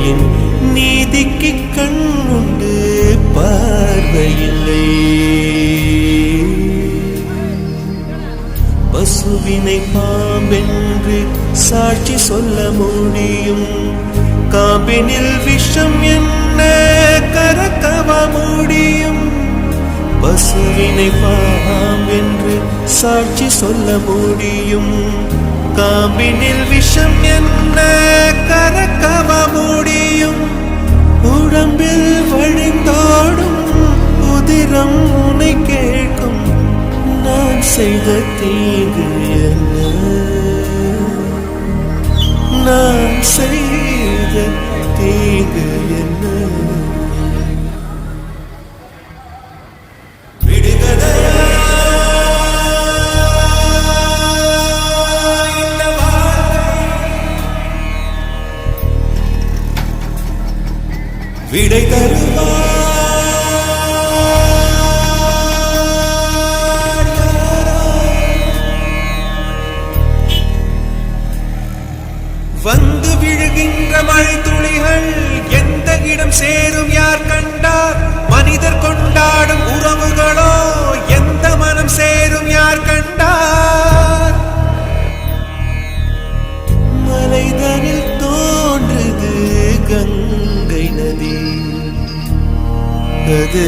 ஏழையின் நீதிக்கு கண்ணுண்டு பார்வையில்லை. பசுவினை பாம்பென்று சாட்சி சொல்ல முடியும், காம்பினில் விஷம் என்ன கறக்கவ முடியும். பசுவினை பாம்பென்று சாட்சி சொல்ல முடியும், காம்பினில் விஷம் என்ன கறக்கவ முடியும். உடம்பில் வழிந்தோடும் உதிரம் உனை கேட்கும், நான் செய்த தீங்கு என்ன, நான் செய்த தீங்கு என்ன. விடை தருவார் வந்து விழுகின்ற மழை துளிகள் எந்த இடம் சேரும் யார் கண்டார். மனிதர் கொண்டாடும் உறவுகளோ எந்த மனம் சேரும் யார் கண்டார். மலைதனில் தோன்றுது கங்கை நதி, அது